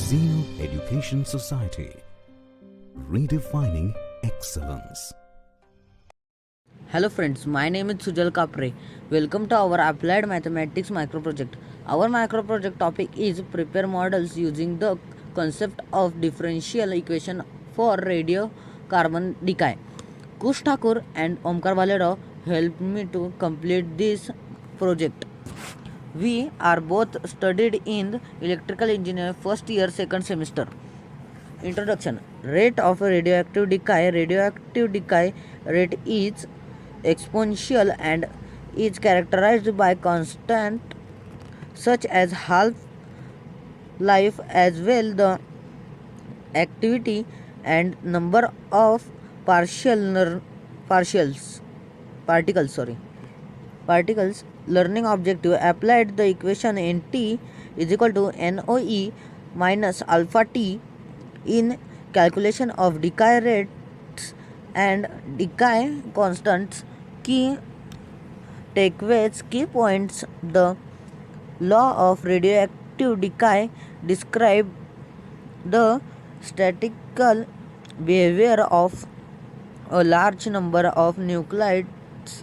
Zeno Education Society, redefining excellence. Hello friends, my name is Sujal Kapre. Welcome to our Applied Mathematics micro project. Our micro project topic is prepare models using the concept of differential equation for radiocarbon decay. Kush Thakur and Omkar Valero helped me to complete this project. We are both studied in electrical engineering first year second semester. Introduction. Rate of radioactive decay. Radioactive decay rate is exponential and is characterized by constant such as half life as well the activity and number of partials particles. Learning objective. Applied the equation in T is equal to NOE minus alpha T in calculation of decay rates and decay constants. Key takeaways, key points. The law of radioactive decay describe the statistical behavior of a large number of nuclides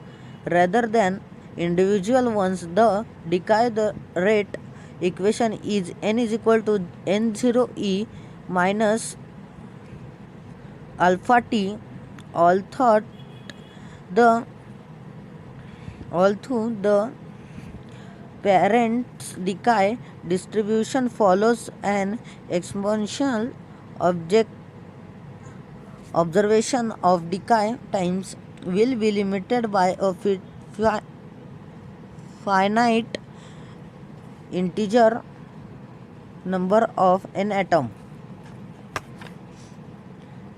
rather than individual ones. The decay rate equation is n is equal to n0e minus alpha t. Although the parent's decay distribution follows an exponential observation of decay times will be limited by a finite integer number of an atom.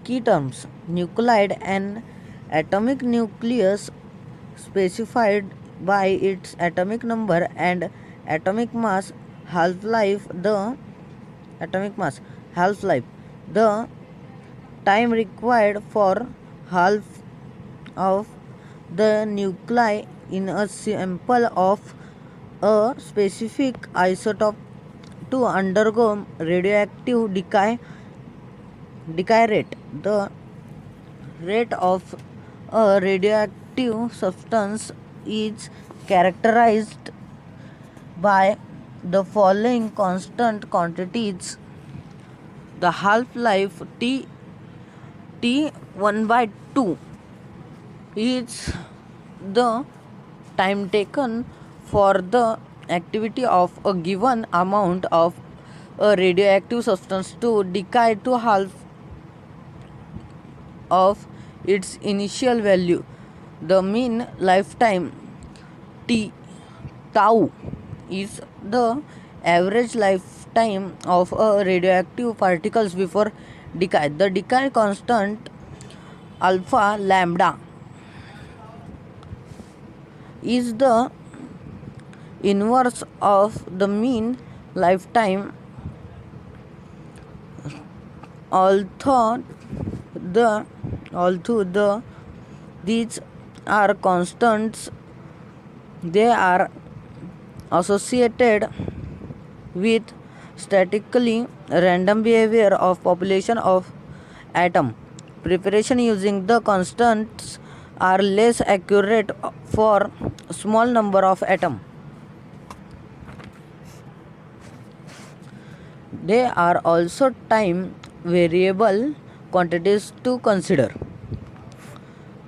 Key terms. Nuclide, an atomic nucleus specified by its atomic number and atomic mass. Half-life, the time required for half of the nuclei in a sample of a specific isotope to undergo radioactive decay rate. The rate of a radioactive substance is characterized by the following constant quantities. The half-life T 1/2 is the time taken for the activity of a given amount of a radioactive substance to decay to half of its initial value. The mean lifetime tau is the average lifetime of radioactive particles before decay. The decay constant alpha lambda is the inverse of the mean lifetime. Although these are constants, they are associated with statistically random behavior of population of atom. Preparation using the constants are less accurate for small number of atom. They are also time variable quantities to consider.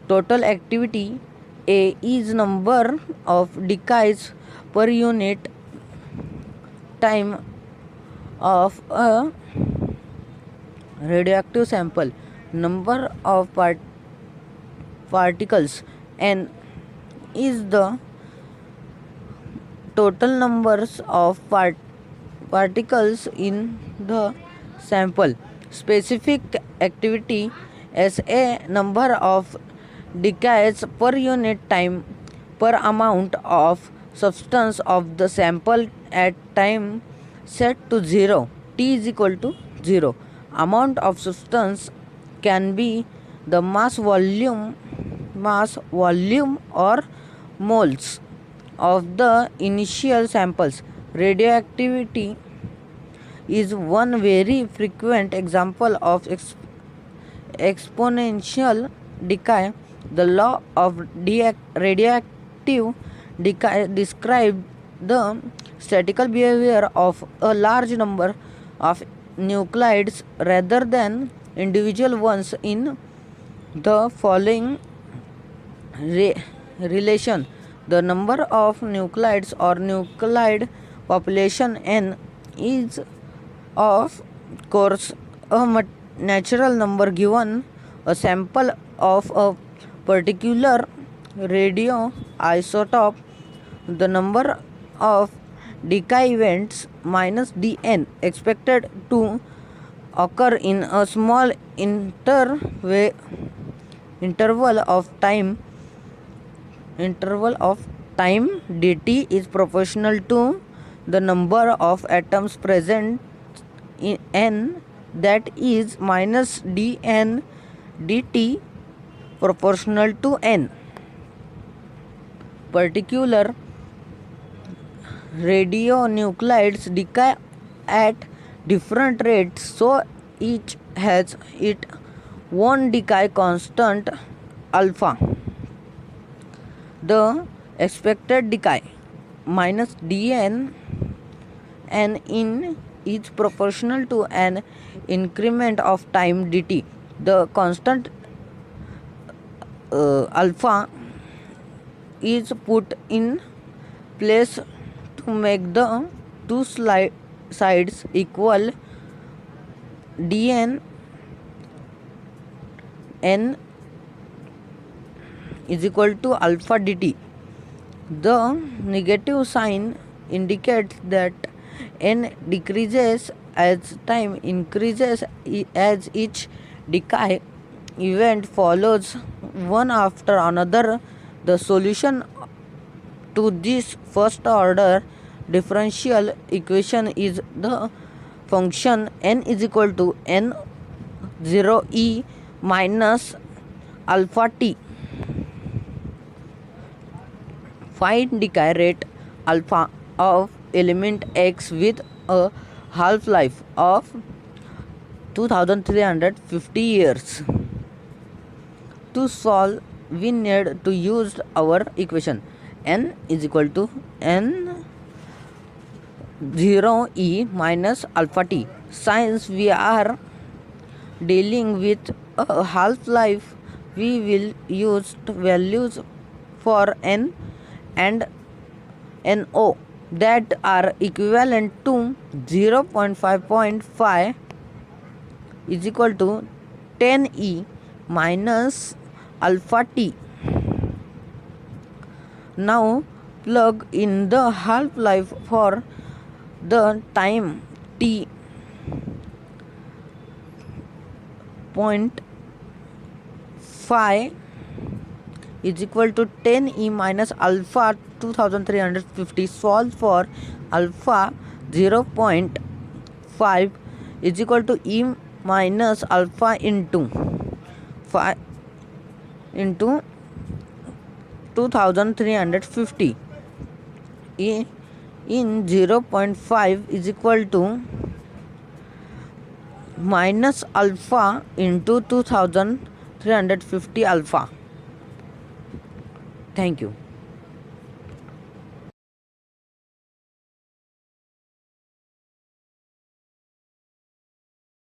Total activity A is number of decays per unit time of a radioactive sample. Number of particles N is the total numbers of particles in the sample. Specific activity as a number of decays per unit time per amount of substance of the sample at time set to 0. T is equal to 0. Amount of substance can be the mass volume or moles of the initial samples. Radioactivity is one very frequent example of exponential decay. The law of radioactive decay describes the statistical behavior of a large number of nuclides rather than individual ones in the following relation. The number of nuclides or nuclide population n is of course a natural number given a sample of a particular radioisotope. The number of decay events minus dn expected to occur in a small interval of time dt is proportional to the number of atoms present in n, that is minus dn dt proportional to n. Particular radionuclides decay at different rates, so each has its own decay constant alpha. The expected decay minus dn n in is proportional to an increment of time dt. The constant alpha is put in place to make the two sides equal. dn n is equal to alpha dt. The negative sign indicates that n decreases as time increases, as each decay event follows one after another. The solution to this first order differential equation is the function n is equal to n0e minus alpha t. Find decay rate alpha of element x with a half-life of 2350 years. To solve, we need to use our equation n is equal to n0e minus alpha t. Since we are dealing with a half-life, we will use values for n and no that are equivalent to 0.5.5 is equal to 10e minus alpha t. Now plug in the half-life for the time t. 0.5 is equal to 10e minus alpha 2350. Solve for alpha 0.5 is equal to e minus alpha into 5 into 2350. E in 0.5 is equal to minus alpha into 2350 alpha. Thank you.